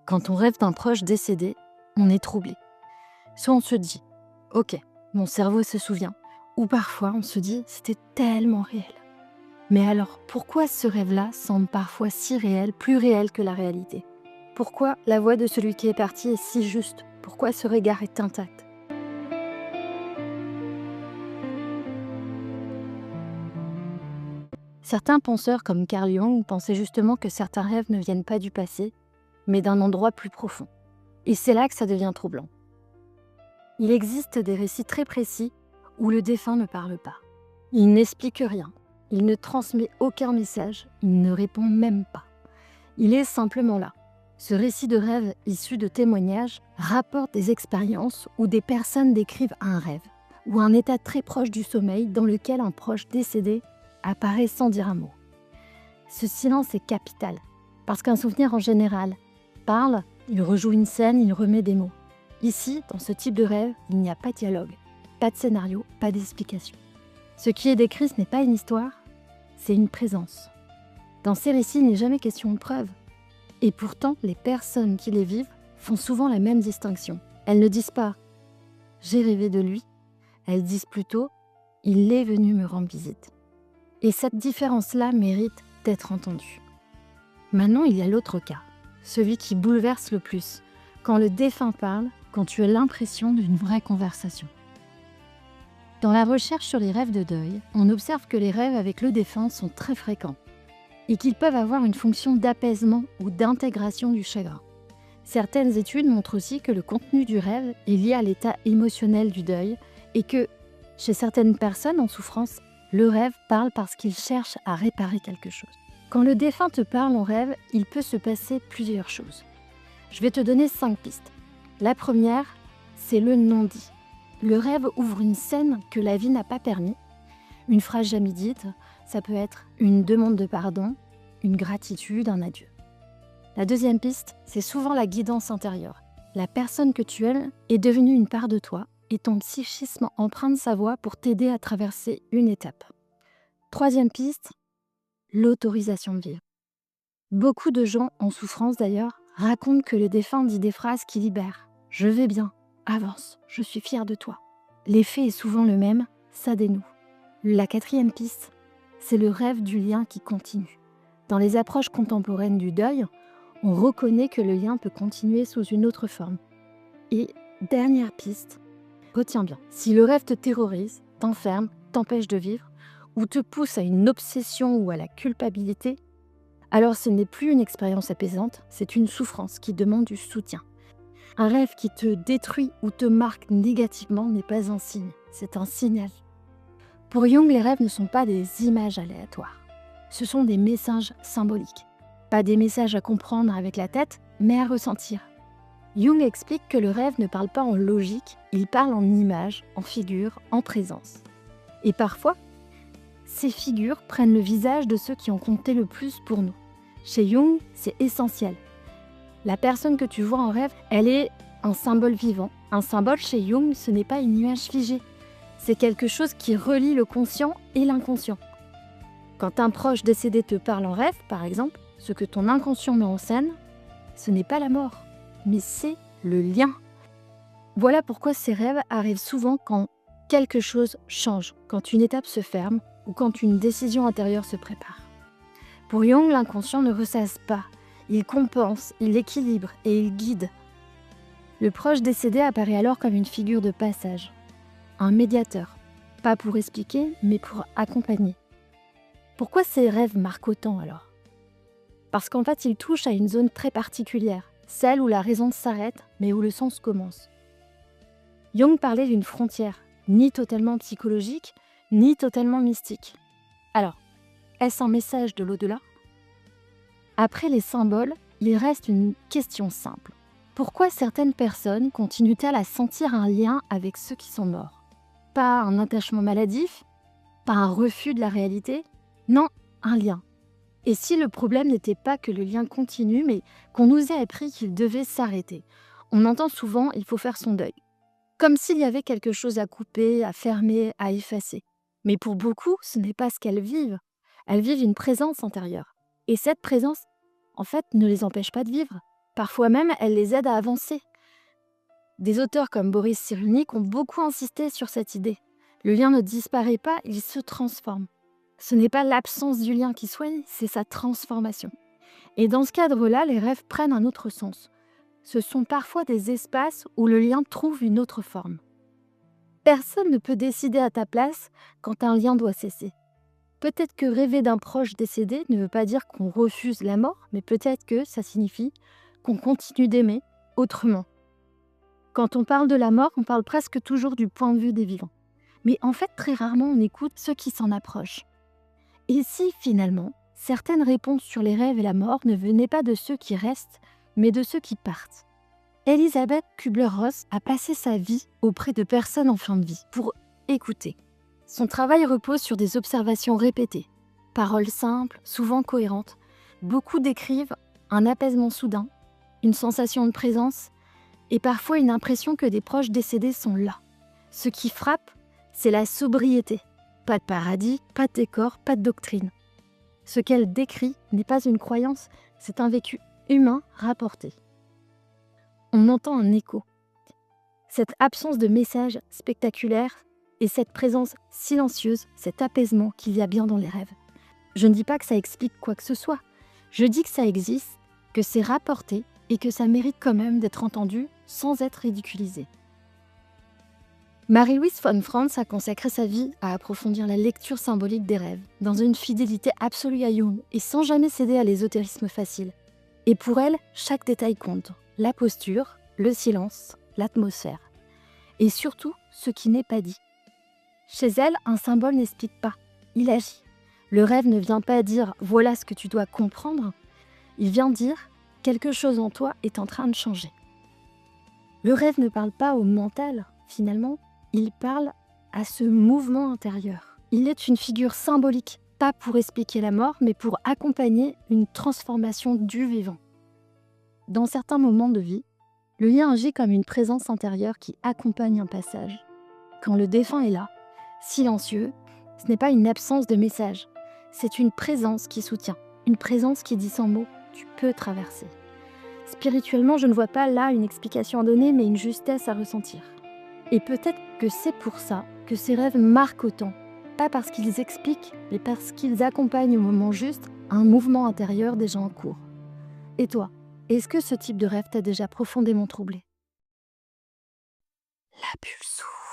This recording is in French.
Quand on rêve d'un proche décédé, on est troublé. Soit on se dit « Ok, mon cerveau se souvient », ou parfois on se dit « C'était tellement réel ». Mais alors, pourquoi ce rêve-là semble parfois si réel, plus réel que la réalité? Pourquoi la voix de celui qui est parti est si juste? Pourquoi ce regard est intact? Certains penseurs comme Carl Jung pensaient justement que certains rêves ne viennent pas du passé, mais d'un endroit plus profond. Et c'est là que ça devient troublant. Il existe des récits très précis où le défunt ne parle pas. Il n'explique rien, il ne transmet aucun message, il ne répond même pas. Il est simplement là. Ce récit de rêve issu de témoignages rapporte des expériences où des personnes décrivent un rêve ou un état très proche du sommeil dans lequel un proche décédé apparaît sans dire un mot. Ce silence est capital, parce qu'un souvenir en général parle, il rejoue une scène, il remet des mots. Ici, dans ce type de rêve, il n'y a pas de dialogue, pas de scénario, pas d'explication. Ce qui est décrit, ce n'est pas une histoire, c'est une présence. Dans ces récits, il n'est jamais question de preuve. Et pourtant, les personnes qui les vivent font souvent la même distinction. Elles ne disent pas « j'ai rêvé de lui », elles disent plutôt « il est venu me rendre visite ». Et cette différence-là mérite d'être entendue. Maintenant, il y a l'autre cas, celui qui bouleverse le plus, quand le défunt parle, quand tu as l'impression d'une vraie conversation. Dans la recherche sur les rêves de deuil, on observe que les rêves avec le défunt sont très fréquents et qu'ils peuvent avoir une fonction d'apaisement ou d'intégration du chagrin. Certaines études montrent aussi que le contenu du rêve est lié à l'état émotionnel du deuil et que, chez certaines personnes en souffrance, le rêve parle parce qu'il cherche à réparer quelque chose. Quand le défunt te parle en rêve, il peut se passer plusieurs choses. Je vais te donner 5 pistes. La première, c'est le non-dit. Le rêve ouvre une scène que la vie n'a pas permis. Une phrase jamais dite, ça peut être une demande de pardon, une gratitude, un adieu. La deuxième piste, c'est souvent la guidance intérieure. La personne que tu aimes est devenue une part de toi et ton psychisme emprunte sa voix pour t'aider à traverser une étape. Troisième piste, l'autorisation de vivre. Beaucoup de gens en souffrance d'ailleurs racontent que le défunt dit des phrases qui libèrent. « Je vais bien, avance, je suis fier de toi ». L'effet est souvent le même, ça dénoue. La quatrième piste, c'est le rêve du lien qui continue. Dans les approches contemporaines du deuil, on reconnaît que le lien peut continuer sous une autre forme. Et dernière piste, retiens bien, si le rêve te terrorise, t'enferme, t'empêche de vivre, ou te pousse à une obsession ou à la culpabilité, alors ce n'est plus une expérience apaisante, c'est une souffrance qui demande du soutien. Un rêve qui te détruit ou te marque négativement n'est pas un signe, c'est un signal. Pour Jung, les rêves ne sont pas des images aléatoires, ce sont des messages symboliques. Pas des messages à comprendre avec la tête, mais à ressentir. Jung explique que le rêve ne parle pas en logique, il parle en images, en figures, en présence. Et parfois, ces figures prennent le visage de ceux qui ont compté le plus pour nous. Chez Jung, c'est essentiel. La personne que tu vois en rêve, elle est un symbole vivant. Un symbole chez Jung, ce n'est pas une image figée. C'est quelque chose qui relie le conscient et l'inconscient. Quand un proche décédé te parle en rêve, par exemple, ce que ton inconscient met en scène, ce n'est pas la mort, mais c'est le lien. Voilà pourquoi ces rêves arrivent souvent quand quelque chose change, quand une étape se ferme ou quand une décision intérieure se prépare. Pour Jung, l'inconscient ne ressasse pas, il compense, il équilibre et il guide. Le proche décédé apparaît alors comme une figure de passage, un médiateur, pas pour expliquer, mais pour accompagner. Pourquoi ces rêves marquent autant alors ? Parce qu'en fait, ils touchent à une zone très particulière, celle où la raison s'arrête, mais où le sens commence. Jung parlait d'une frontière, ni totalement psychologique, ni totalement mystique. Alors, est-ce un message de l'au-delà ? Après les symboles, il reste une question simple. Pourquoi certaines personnes continuent-elles à sentir un lien avec ceux qui sont morts ? Pas un attachement maladif ? Pas un refus de la réalité ? Non, un lien. Et si le problème n'était pas que le lien continue, mais qu'on nous ait appris qu'il devait s'arrêter ? On entend souvent « il faut faire son deuil ». Comme s'il y avait quelque chose à couper, à fermer, à effacer. Mais pour beaucoup, ce n'est pas ce qu'elles vivent. Elles vivent une présence intérieure. Et cette présence, en fait, ne les empêche pas de vivre. Parfois même, elles les aident à avancer. Des auteurs comme Boris Cyrulnik ont beaucoup insisté sur cette idée. Le lien ne disparaît pas, il se transforme. Ce n'est pas l'absence du lien qui soigne, c'est sa transformation. Et dans ce cadre-là, les rêves prennent un autre sens. Ce sont parfois des espaces où le lien trouve une autre forme. Personne ne peut décider à ta place quand un lien doit cesser. Peut-être que rêver d'un proche décédé ne veut pas dire qu'on refuse la mort, mais peut-être que ça signifie qu'on continue d'aimer autrement. Quand on parle de la mort, on parle presque toujours du point de vue des vivants. Mais en fait, très rarement, on écoute ceux qui s'en approchent. Et si, finalement, certaines réponses sur les rêves et la mort ne venaient pas de ceux qui restent, mais de ceux qui partent? Elisabeth Kubler-Ross a passé sa vie auprès de personnes en fin de vie pour écouter. Son travail repose sur des observations répétées, paroles simples, souvent cohérentes. Beaucoup décrivent un apaisement soudain, une sensation de présence et parfois une impression que des proches décédés sont là. Ce qui frappe, c'est la sobriété. Pas de paradis, pas de décor, pas de doctrine. Ce qu'elle décrit n'est pas une croyance, c'est un vécu humain rapporté. On entend un écho. Cette absence de message spectaculaire et cette présence silencieuse, cet apaisement qu'il y a bien dans les rêves. Je ne dis pas que ça explique quoi que ce soit. Je dis que ça existe, que c'est rapporté et que ça mérite quand même d'être entendu sans être ridiculisé. Marie-Louise von Franz a consacré sa vie à approfondir la lecture symbolique des rêves, dans une fidélité absolue à Jung et sans jamais céder à l'ésotérisme facile. Et pour elle, chaque détail compte. La posture, le silence, l'atmosphère. Et surtout, ce qui n'est pas dit. Chez elle, un symbole n'explique pas, il agit. Le rêve ne vient pas dire « voilà ce que tu dois comprendre », il vient dire « quelque chose en toi est en train de changer ». Le rêve ne parle pas au mental, finalement, il parle à ce mouvement intérieur. Il est une figure symbolique, pas pour expliquer la mort, mais pour accompagner une transformation du vivant. Dans certains moments de vie, le lien agit comme une présence intérieure qui accompagne un passage. Quand le défunt est là, silencieux, ce n'est pas une absence de message, c'est une présence qui soutient, une présence qui dit sans mots « tu peux traverser ». Spirituellement, je ne vois pas là une explication à donner, mais une justesse à ressentir. Et peut-être que c'est pour ça que ces rêves marquent autant, pas parce qu'ils expliquent, mais parce qu'ils accompagnent au moment juste un mouvement intérieur déjà en cours. Et toi, est-ce que ce type de rêve t'a déjà profondément troublé? La bulle s'ouvre.